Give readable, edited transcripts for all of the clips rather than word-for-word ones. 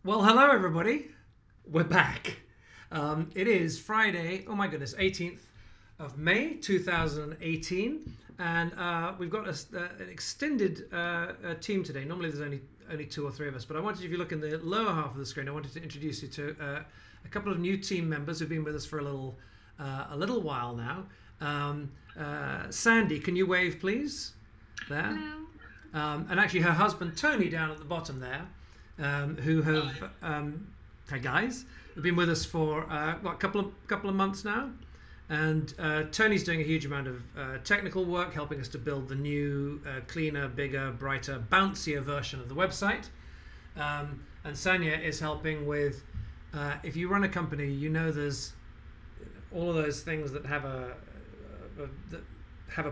Well, hello everybody. We're back. It is Friday, oh my goodness, 18th of May 2018, and we've got an extended team today. Normally there's only two or three of us, but I wanted, if you look in the lower half of the screen, I wanted to introduce you to a couple of new team members who've been with us for a little while now. Sandy, can you wave please? There. Hello. And actually her husband Toni down at the bottom there, who have hi guys, have been with us for what, a couple of months now, and Toni's doing a huge amount of technical work, helping us to build the new, cleaner, bigger, brighter, bouncier version of the website, and Sanya is helping with. If you run a company, you know there's all of those things that have a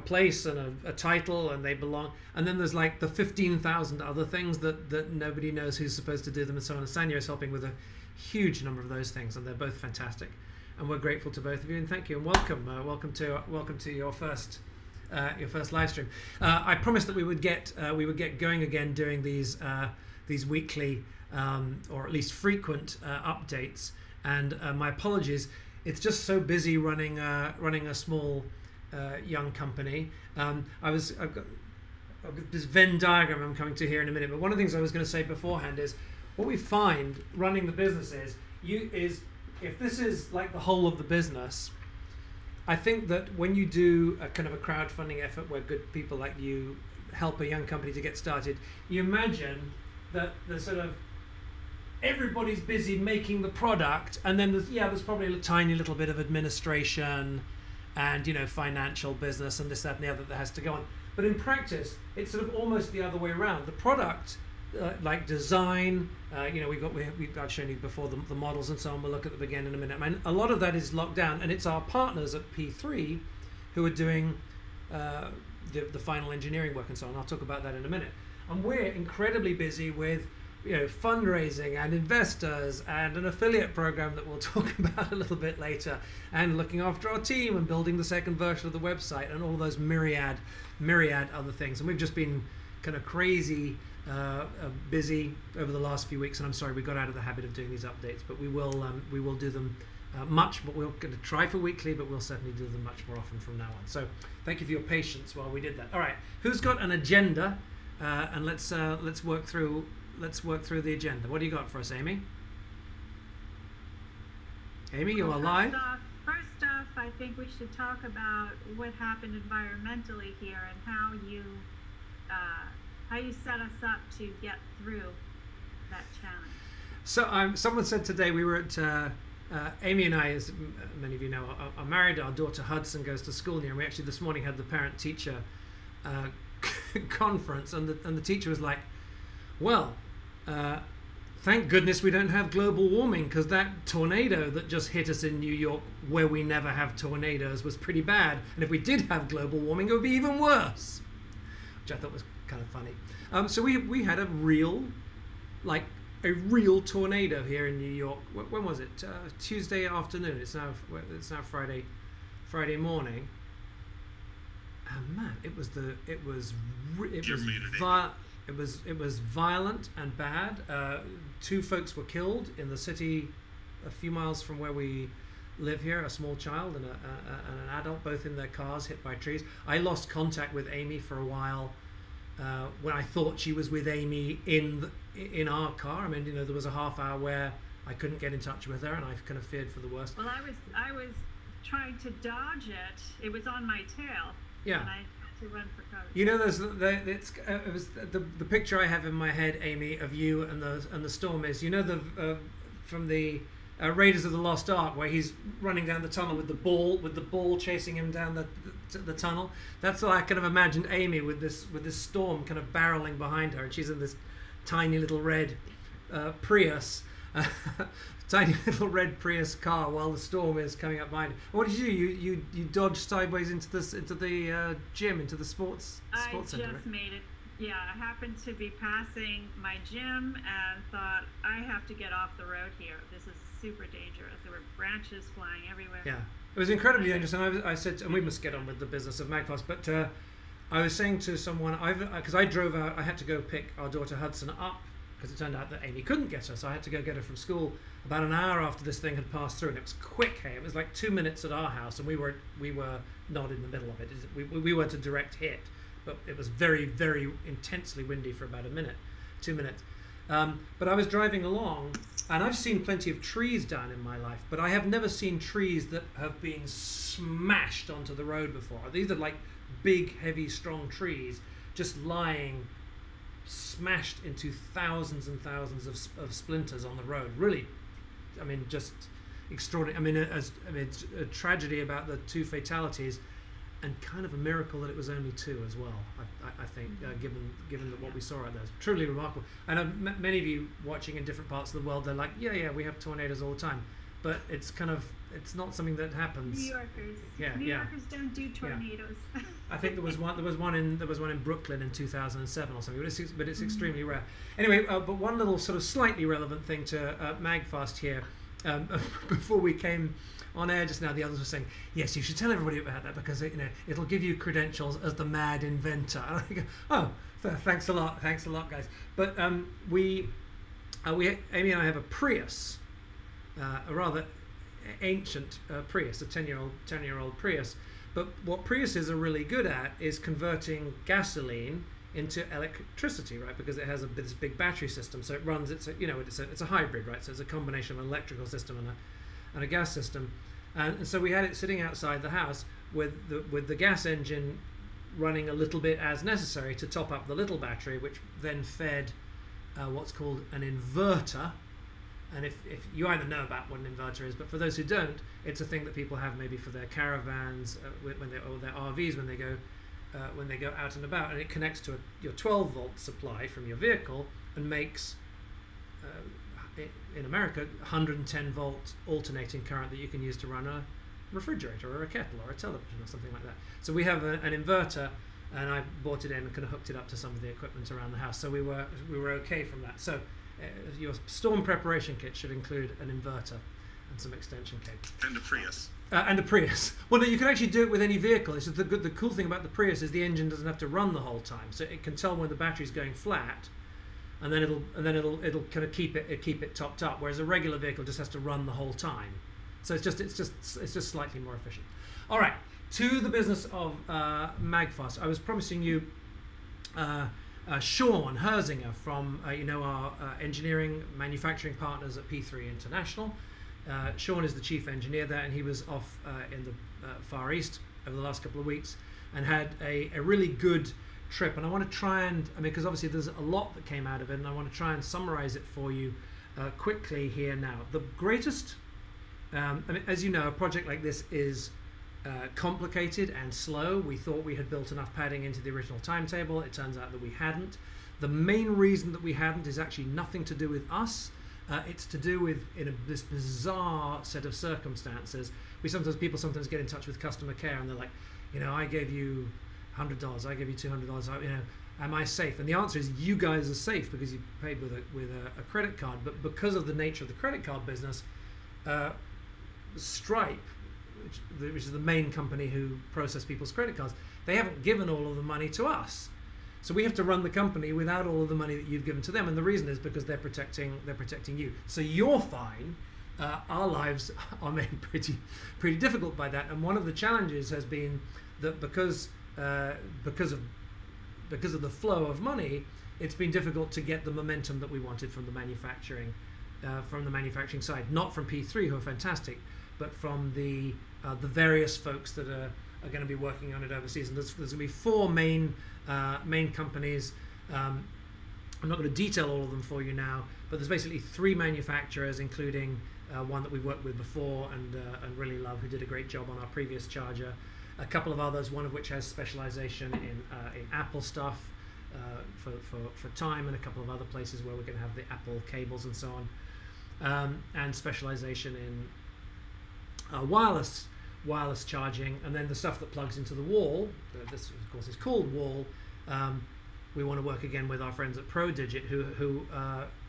place and a title and they belong, and then there's like the 15,000 other things that nobody knows who's supposed to do them and so on. And Sanya is helping with a huge number of those things, and they're both fantastic, and we're grateful to both of you, and thank you, and welcome to your first live stream. I promised that we would get going again doing these weekly or at least frequent updates, and my apologies, it's just so busy running a small young company. I've got this Venn diagram I'm coming to here in a minute, but one of the things I was going to say beforehand is what we find running the business is if this is like the whole of the business, I think that when you do a kind of a crowdfunding effort where good people like you help a young company to get started, you imagine that the sort of everybody's busy making the product, and then there's probably a tiny little bit of administration and financial business and this, that, and the other that has to go on. But in practice, it's sort of almost the other way around. The product, like design, I've shown you before the models and so on. We'll look at them again in a minute. I mean, a lot of that is locked down, and it's our partners at P3 who are doing the final engineering work and so on. I'll talk about that in a minute. And we're incredibly busy with fundraising and investors and an affiliate program that we'll talk about a little bit later, and looking after our team and building the second version of the website and all those myriad other things. And we've just been kind of crazy busy over the last few weeks, and I'm sorry we got out of the habit of doing these updates, but we will do them but we're going to try for weekly, but we'll certainly do them much more often from now on. So thank you for your patience while we did that. All right, who's got an agenda? And let's work through the agenda. What do you got for us, Amy? Amy, you are live. First off, I think we should talk about what happened environmentally here and how you set us up to get through that challenge. So someone said today, we were at Amy and I, as many of you know, are married. Our daughter Hudson goes to school here, and we actually this morning had the parent-teacher conference, and the teacher was like, well, thank goodness we don't have global warming, because that tornado that just hit us in New York, where we never have tornadoes, was pretty bad, and if we did have global warming, it would be even worse, which I thought was kind of funny. So we had a real tornado here in New York. When was it? Tuesday afternoon. It's now Friday morning. And man, it was violent and bad. 2 folks were killed in the city a few miles from where we live here, a small child and an adult, both in their cars, hit by trees. I lost contact with Amy for a while when I thought she was with Amy in our car. I mean, there was a half hour where I couldn't get in touch with her, and I kind of feared for the worst. Well, I was trying to dodge it. It was on my tail. Yeah. And I had to run for cover. It was the picture I have in my head, Amy, of you and the storm is, from the Raiders of the Lost Ark, where he's running down the tunnel with the ball chasing him down the tunnel. That's what I kind of imagined Amy with this storm kind of barreling behind her, and she's in this tiny little red Prius. Tiny little red Prius car while the storm is coming up behind. What did you do? You dodged sideways into the gym, into the sports center. I just made it. Yeah, I happened to be passing my gym and thought, I have to get off the road here. This is super dangerous. There were branches flying everywhere. Yeah, it was incredibly dangerous. And I said, and we must get on with the business of MAGFAST, but I was saying to someone, because I drove out, I had to go pick our daughter Hudson up because it turned out that Amy couldn't get her, so I had to go get her from school about an hour after this thing had passed through, and it was quick. Hey, it was like 2 minutes at our house, and we were not in the middle of it. We weren't a direct hit, but it was very, very intensely windy for about 2 minutes. But I was driving along, and I've seen plenty of trees down in my life, but I have never seen trees that have been smashed onto the road before. These are like big, heavy, strong trees just lying smashed into thousands and thousands of splinters on the road. Really, I mean, just extraordinary. I mean, it's a tragedy about the 2 fatalities, and kind of a miracle that it was only 2 as well. I think, given that what we saw out there, it's truly remarkable. And many of you watching in different parts of the world, they're like, yeah, we have tornadoes all the time, but it's not something that happens. New Yorkers. New Yorkers don't do tornadoes. Yeah. I think there was one in Brooklyn in 2007 or something, but it's extremely rare. Anyway, but one little sort of slightly relevant thing to MAGFAST here. Before we came on air just now, the others were saying, yes, you should tell everybody about that, because it'll give you credentials as the mad inventor. And I go, oh, thanks a lot, guys. But Amy and I have a Prius, a rather ancient Prius, a 10-year-old Prius. But what Priuses are really good at is converting gasoline into electricity, right? Because it has this big battery system, so it runs. It's a hybrid, right? So it's a combination of an electrical system and a gas system, and so we had it sitting outside the house with the gas engine running a little bit as necessary to top up the little battery, which then fed what's called an inverter. And if you either know about what an inverter is, but for those who don't, it's a thing that people have maybe for their caravans, or their RVs when they go out and about, and it connects to your 12-volt supply from your vehicle and makes, in America, 110-volt alternating current that you can use to run a refrigerator or a kettle or a television or something like that. So we have an inverter, and I bought it in and kind of hooked it up to some of the equipment around the house. So we were okay from that. So your storm preparation kit should include an inverter and some extension cables. And a Prius. And a Prius. Well, no, you can actually do it with any vehicle. It's just the cool thing about the Prius is the engine doesn't have to run the whole time, so it can tell when the battery's going flat, and then it'll kind of keep it topped up. Whereas a regular vehicle just has to run the whole time. So it's just slightly more efficient. All right, to the business of MAGFAST. I was promising you Shawn Herzinger from our engineering manufacturing partners at P3 International. Shawn is the chief engineer there, and he was off in the Far East over the last couple of weeks and had a really good trip. And I want to try and, because obviously there's a lot that came out of it, and I want to try and summarize it for you quickly here now. The greatest, as you know, a project like this is complicated and slow. We thought we had built enough padding into the original timetable. It turns out that we hadn't. The main reason that we hadn't is actually nothing to do with us. It's to do with this bizarre set of circumstances. People sometimes get in touch with customer care, and they're like, I gave you $100, I gave you $200. Am I safe? And the answer is, you guys are safe because you paid with a credit card. But because of the nature of the credit card business, Stripe, which is the main company who process people's credit cards, they haven't given all of the money to us. So we have to run the company without all of the money that you've given to them, and the reason is because they're protecting you. So you're fine. Our lives are made pretty difficult by that, and one of the challenges has been that because of the flow of money, it's been difficult to get the momentum that we wanted from the manufacturing side, not from P3, who are fantastic, but from the various folks that are going to be working on it overseas. And there's going to be 4 main companies. I'm not going to detail all of them for you now, but there's basically 3 manufacturers, including one that we've worked with before and really love, who did a great job on our previous charger. A couple of others, one of which has specialization in Apple stuff for time, and a couple of other places where we're going to have the Apple cables and so on, and specialization in wireless charging, and then the stuff that plugs into the wall. This of course is called wall. We want to work again with our friends at ProDigit, who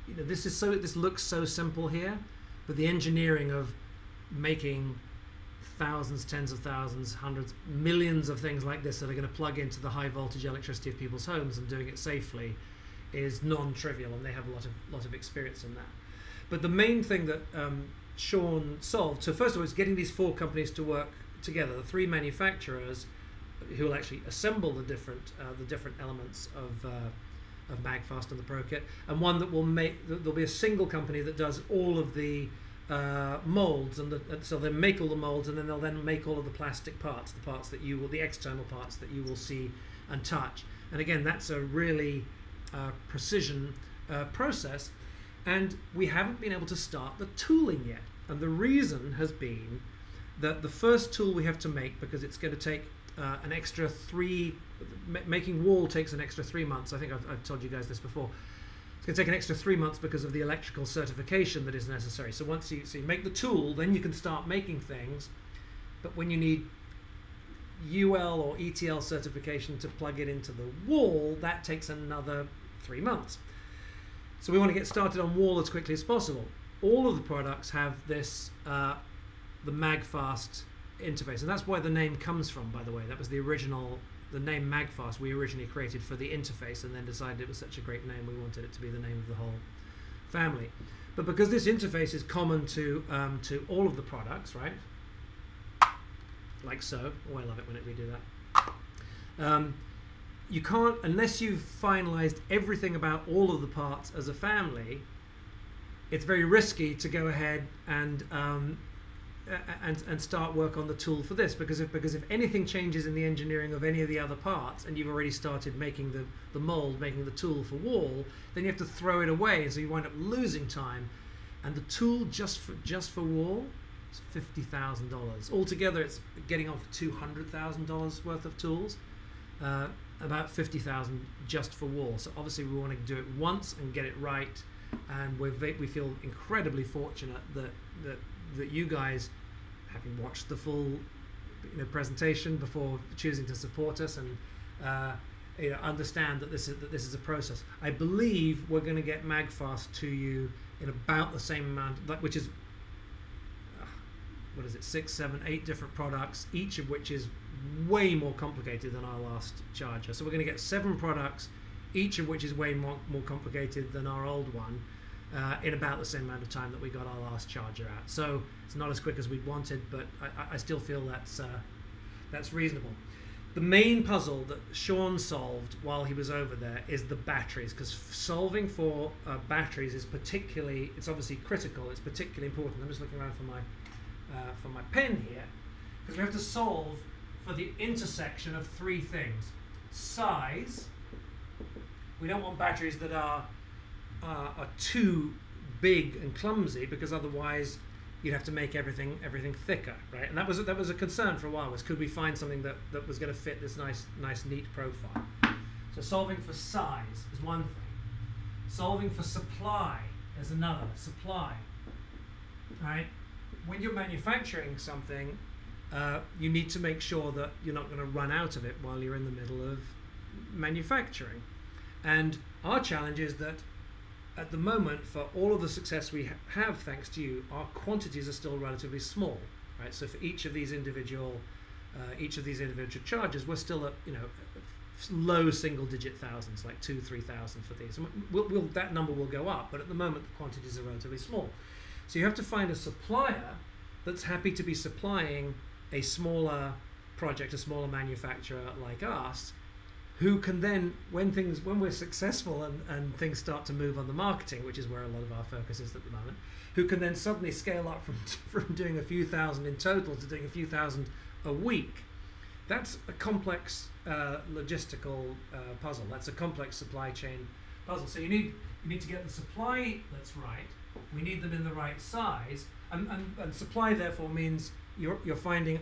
this looks so simple here, but the engineering of making thousands, tens of thousands, hundreds, millions of things like this that are going to plug into the high voltage electricity of people's homes and doing it safely is non-trivial, and they have a lot of experience in that. But the main thing that Shawn solved, so first of all, is getting these 4 companies to work together, the 3 manufacturers who will actually assemble the different elements of MAGFAST and the Pro Kit, and one that will make, there'll be a single company that does all of the molds, and so they'll make all the molds, and then they'll make all of the plastic parts, the external parts that you will see and touch. And again, that's a really precision process, and we haven't been able to start the tooling yet. And the reason has been that the first tool we have to make, because it's going to take an extra 3, making wall takes an extra 3 months. I think I've told you guys this before. It's going to take an extra 3 months because of the electrical certification that is necessary. So once you make the tool, then you can start making things. But when you need UL or ETL certification to plug it into the wall, that takes another 3 months. So we want to get started on wall as quickly as possible. All of the products have this, the MAGFAST interface, and that's where the name comes from, by the way. That was the name MAGFAST we originally created for the interface, and then decided it was such a great name we wanted it to be the name of the whole family. But because this interface is common to all of the products, right? Like so. Oh, I love it when we do that. You can't, unless you've finalized everything about all of the parts as a family, it's very risky to go ahead and start work on the tool for this, because if anything changes in the engineering of any of the other parts, and you've already started making the mold, making the tool for wall, then you have to throw it away, so you wind up losing time. And the tool just for wall is $50,000 altogether. It's getting on for $200,000 worth of tools. About $50,000 just for wall. So obviously we want to do it once and get it right, and we feel incredibly fortunate that you guys, having watched the full presentation before choosing to support us, and understand that this is a process. I believe we're going to get MAGFAST to you in about the same amount, which is what is it, 6, 7, 8 different products, each of which is way more complicated than our last charger. So we're going to get 7 products, each of which is way more complicated than our old one, in about the same amount of time that we got our last charger out. So it's not as quick as we'd wanted, but I still feel that's reasonable. The main puzzle that Shawn solved while he was over there is the batteries, because solving for batteries is it's obviously critical, it's particularly important. I'm just looking around for my pen here, because we have to solve for the intersection of 3 things. Size. We don't want batteries that are too big and clumsy, because otherwise you'd have to make everything thicker, right? And that was a concern for a while, was could we find something that was going to fit this nice neat profile. So solving for size is one thing. Solving for supply is another. Supply, right? When you're manufacturing something, you need to make sure that you're not going to run out of it while you're in the middle of manufacturing. And our challenge is that at the moment, for all of the success we have thanks to you, our quantities are still relatively small, right? So for each of these individual charges, we're still at low single-digit thousands, like 2,000-3,000 for these. And that number will go up, but at the moment the quantities are relatively small. So you have to find a supplier that's happy to be supplying a smaller project, a smaller manufacturer like us, who can then, when we're successful and things start to move on the marketing, which is where a lot of our focus is at the moment, who can then suddenly scale up from doing a few thousand in total to doing a few thousand a week. That's a complex logistical puzzle. That's a complex supply chain puzzle. So you need to get the supply that's right. We need them in the right size, and supply therefore means you're finding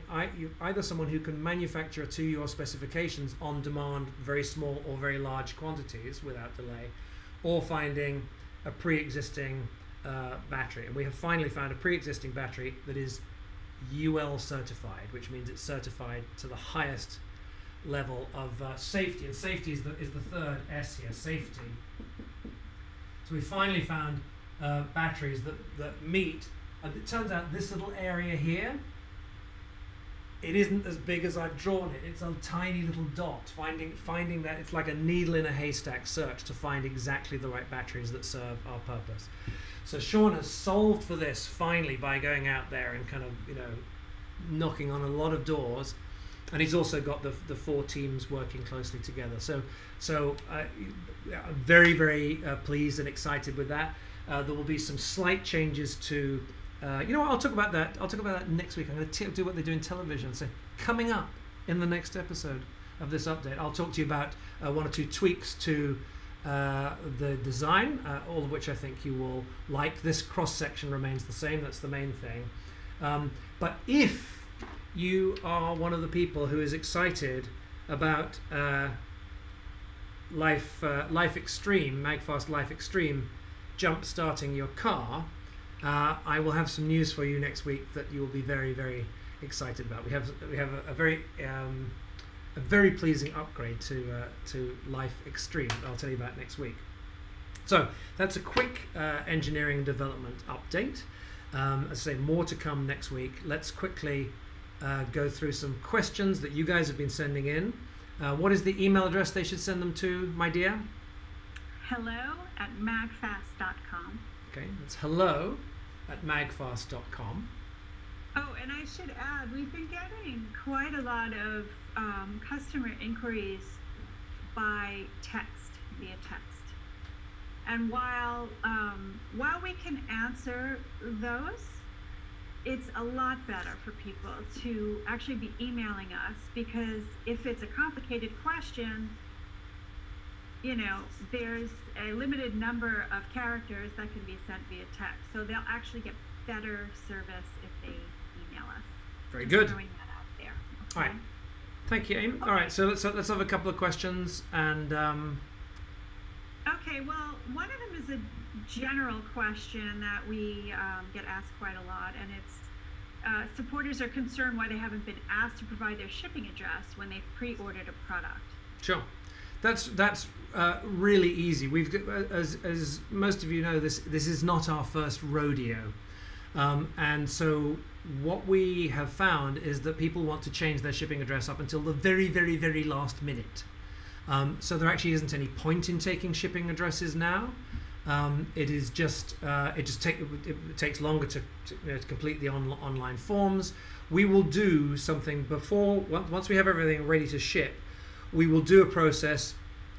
either someone who can manufacture to your specifications on demand, very small or very large quantities without delay, or finding a pre-existing battery. And we have finally found a pre-existing battery that is UL certified, which means it's certified to the highest level of safety. And safety is the third S here, safety. So we finally found batteries that meet. And it turns out this little area here it isn't as big as I've drawn it. It's a tiny little dot. Finding that it's like a needle in a haystack search to find exactly the right batteries that serve our purpose. So Shawn has solved for this finally by going out there and kind of, you know, knocking on a lot of doors, and he's also got the 4 teams working closely together. So I'm very, very pleased and excited with that. There will be some slight changes to. You know what? I'll talk about that. I'll talk about that next week. I'm going to do what they do in television. So coming up in the next episode of this update, I'll talk to you about 1 or 2 tweaks to the design, all of which I think you will like. This cross section remains the same. That's the main thing. But if you are one of the people who is excited about Life Extreme, MAGFAST Life Extreme, jump starting your car, I will have some news for you next week that you will be very, very excited about. We have a very pleasing upgrade to Life Extreme that I'll tell you about next week. So that's a quick engineering development update. As I say, more to come next week. Let's quickly go through some questions that you guys have been sending in. What is the email address they should send them to, my dear? hello@magfast.com. Okay, that's hello@magfast.com. Oh, and I should add, we've been getting quite a lot of customer inquiries via text. And while we can answer those, it's a lot better for people to actually be emailing us, because if it's a complicated question, you know, there's a limited number of characters that can be sent via text. So they'll actually get better service if they email us. Very good. Throwing that out there. Okay? All right. Thank you, Amy. Okay. All right, so let's have a couple of questions. And okay, well, one of them is a general question that we get asked quite a lot, and it's supporters are concerned why they haven't been asked to provide their shipping address when they've pre-ordered a product. Sure. That's really easy. We've, as most of you know, this is not our first rodeo, and so what we have found is that people want to change their shipping address up until the very, very, very last minute. So there actually isn't any point in taking shipping addresses now. It is just it takes longer to complete the online forms. We will do something before, once we have everything ready to ship. We will do a process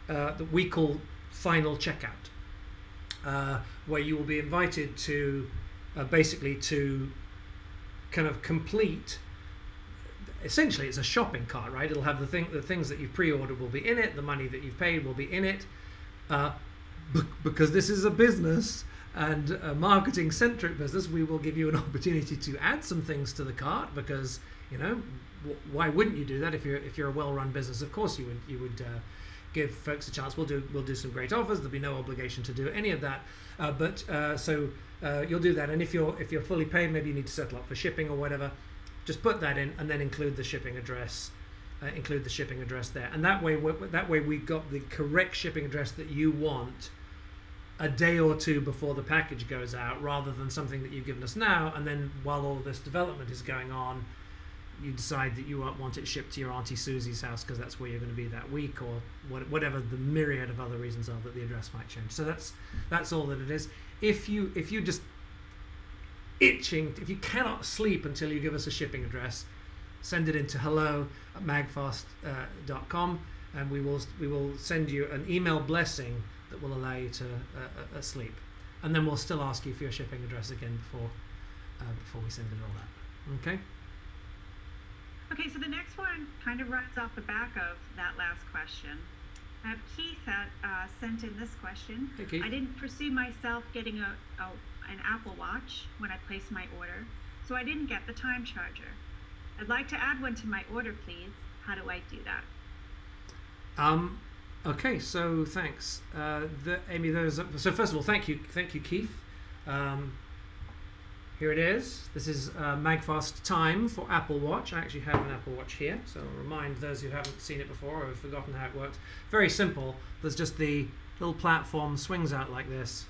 that we call final checkout, where you will be invited to basically to kind of complete. Essentially, it's a shopping cart, right? It'll have the things that you've pre-ordered will be in it. The money that you've paid will be in it. Because this is a business and a marketing-centric business, we will give you an opportunity to add some things to the cart, because, you know, why wouldn't you do that if you're a well-run business? Of course you would give folks a chance. We'll do some great offers. There'll be no obligation to do any of that. So you'll do that, and if you're fully paid, maybe you need to settle up for shipping or whatever. Just put that in, and then include the shipping address. There, and that way we've got the correct shipping address that you want a day or two before the package goes out, rather than something that you've given us now, and then while all of this development is going on, you decide that you want it shipped to your Auntie Susie's house because that's where you're going to be that week, or whatever the myriad of other reasons are that the address might change. So that's all that it is. If you just itching, if you cannot sleep until you give us a shipping address, send it into hello@magfast.com, and we will send you an email blessing that will allow you to sleep, and then we'll still ask you for your shipping address again before we send it all out. Okay. Okay, so the next one kind of runs off the back of that last question. I have Keith that sent in this question. Hey, Keith. I didn't foresee myself getting an Apple Watch when I placed my order, so I didn't get the time charger. I'd like to add one to my order, please. How do I do that? Okay, so thanks, Amy. So first of all, thank you, Keith. Here it is. This is MAGFAST time for Apple Watch. I actually have an Apple Watch here, so I'll remind those who haven't seen it before or have forgotten how it works. Very simple. There's just the little platform swings out like this,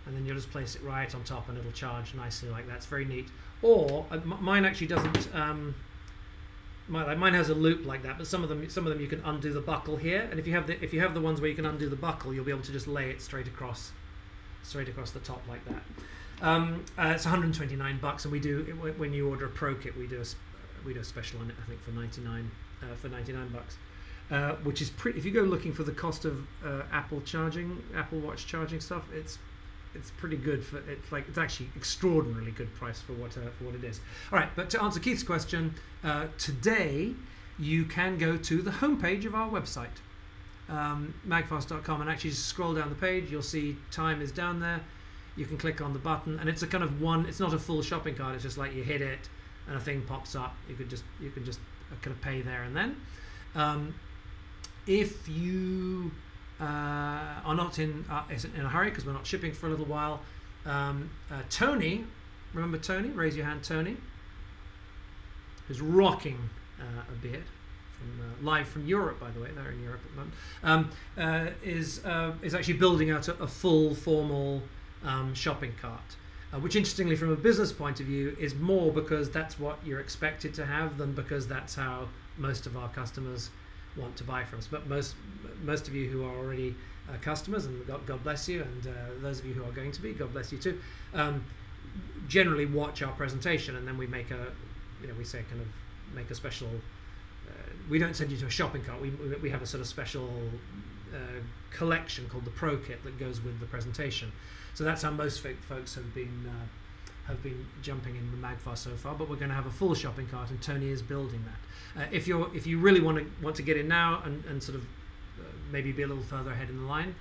and then you'll just place it right on top, and it'll charge nicely like that. It's very neat. Or mine actually doesn't Mine has a loop like that, but some of them you can undo the buckle here, and if you have the ones where you can undo the buckle, you'll be able to just lay it straight across the top like that. It's $129, and we do, when you order a Pro kit, we do a special on it, I think for $99 bucks, which is pretty. If you go looking for the cost of Apple Watch charging stuff, it's pretty good for it. Like, it's actually extraordinarily good price for what it is. All right, but to answer Keith's question, today you can go to the homepage of our website, magfast.com, and actually just scroll down the page. You'll see time is down there. You can click on the button, and it's a kind of it's not a full shopping cart. It's just like you hit it and a thing pops up. You can just kind of pay there and then. If you are not in a hurry, because we're not shipping for a little while, Toni, remember Toni? Raise your hand, Toni, who's rocking a beard, live from Europe, by the way. They're in Europe at the moment. Is actually building out a full formal shopping cart, which, interestingly, from a business point of view, is more because that's what you're expected to have than because that's how most of our customers want to buy from us. But most of you who are already customers, and God bless you, and those of you who are going to be, God bless you too, generally watch our presentation, and then we make make a special. We don't send you to a shopping cart. We have a sort of special collection called the Pro Kit that goes with the presentation. So that's how most folks have been jumping in the MAGFAST so far. But we're going to have a full shopping cart, and Toni is building that. If you really want to get in now and sort of maybe be a little further ahead in the line,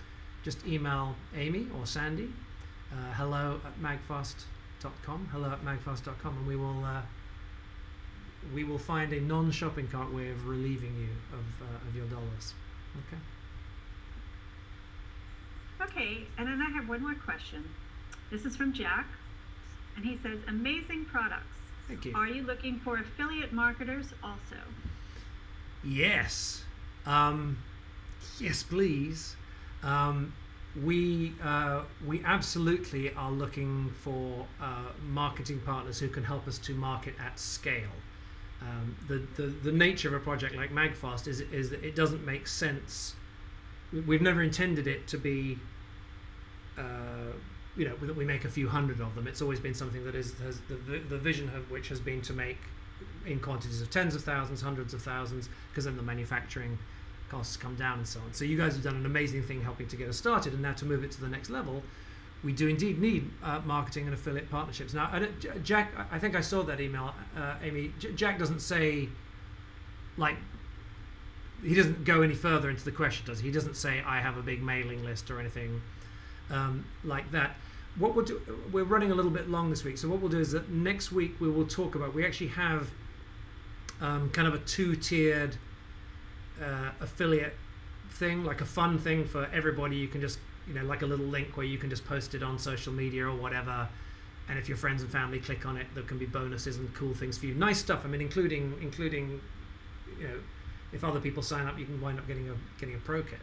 just email Amy or Sandy, hello@magfast.com, hello@magfast.com, and we will find a non-shopping cart way of relieving you of your dollars. Okay. Okay, and then I have one more question. This is from Jack, and he says, amazing products. Thank you. Are you looking for affiliate marketers also? Yes. Yes, please. We absolutely are looking for marketing partners who can help us to market at scale. The nature of a project like MAGFAST is that it doesn't make sense. We've never intended it to be, that we make a few hundred of them. It's always been something that has the vision of which has been to make in quantities of tens of thousands, hundreds of thousands, because then the manufacturing costs come down and so on. So you guys have done an amazing thing helping to get us started, and now to move it to the next level, we do indeed need marketing and affiliate partnerships. Now, Jack, I think I saw that email, Amy. Jack doesn't say, like, he doesn't go any further into the question, does he? He doesn't say, I have a big mailing list or anything like that. What we'll do, we're running a little bit long this week, so what we'll do is that next week we will talk about, we actually have kind of a two-tiered affiliate thing, like a fun thing for everybody. You can just, like a little link where you can just post it on social media or whatever, and if your friends and family click on it, there can be bonuses and cool things for you. Nice stuff. I mean, including if other people sign up, you can wind up getting a Pro Kit.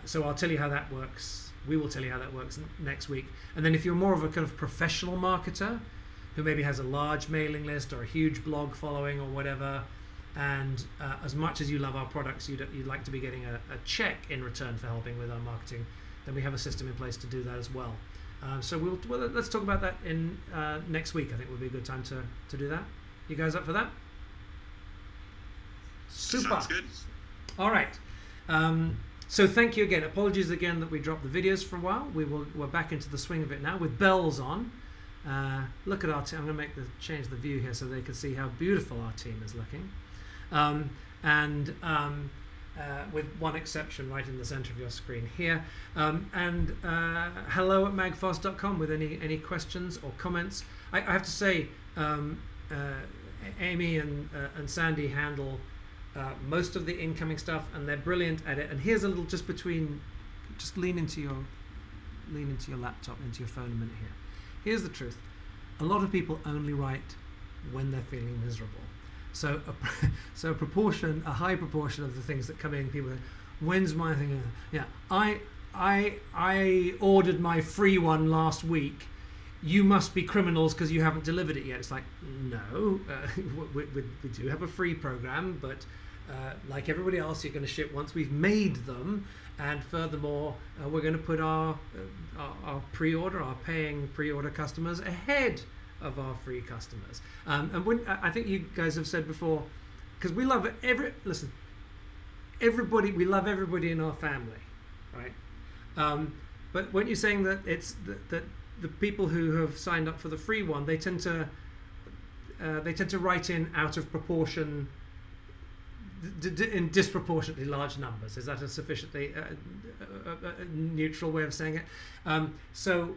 So I'll tell you how that works. We will tell you how that works next week. And then if you're more of a kind of professional marketer who maybe has a large mailing list or a huge blog following or whatever, and as much as you love our products, you'd like to be getting a check in return for helping with our marketing, then we have a system in place to do that as well. So let's talk about that in next week. I think would be a good time to do that. You guys up for that? Super. Sounds good. All right. So thank you again. Apologies again that we dropped the videos for a while. We're back into the swing of it now with bells on. Look at our team. I'm going to change the view here so they can see how beautiful our team is looking. With one exception right in the center of your screen here. Hello@magfast.com with any questions or comments. I have to say, Amy and Sandy handle most of the incoming stuff, and they're brilliant at it. And here's a little just lean into your laptop, into your phone a minute here. Here's the truth. A lot of people only write when they're feeling miserable. So a high proportion of the things that come in, people are, when's my thing? Yeah, I ordered my free one last week. you must be criminals because you haven't delivered it yet. It's like, no, we do have a free program, but like everybody else, you're going to ship once we've made them, and furthermore, we're going to put our pre-order, our paying pre-order customers ahead of our free customers. And when I think you guys have said before, because we love everybody, we love everybody in our family, right? But when you're saying that it's that the people who have signed up for the free one, they tend to write in out of proportion, in disproportionately large numbers. Is that a sufficiently neutral way of saying it? So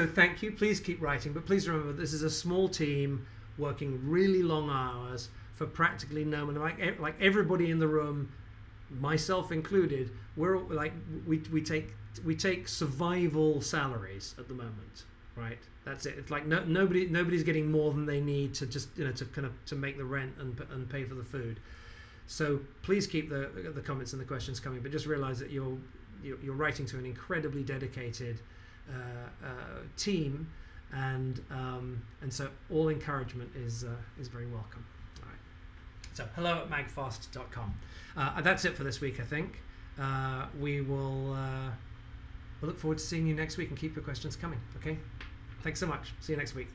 thank you. Please keep writing, but please remember this is a small team working really long hours for practically no money. Like everybody in the room, myself included, we're like we take survival salaries at the moment, right? That's it. It's like nobody's getting more than they need to just to make the rent and pay for the food. So please keep the comments and the questions coming, but just realize that you're writing to an incredibly dedicated team, and so all encouragement is very welcome. All right. So hello@magfast.com. That's it for this week, I think. We'll look forward to seeing you next week, and keep your questions coming. Okay. Thanks so much. See you next week.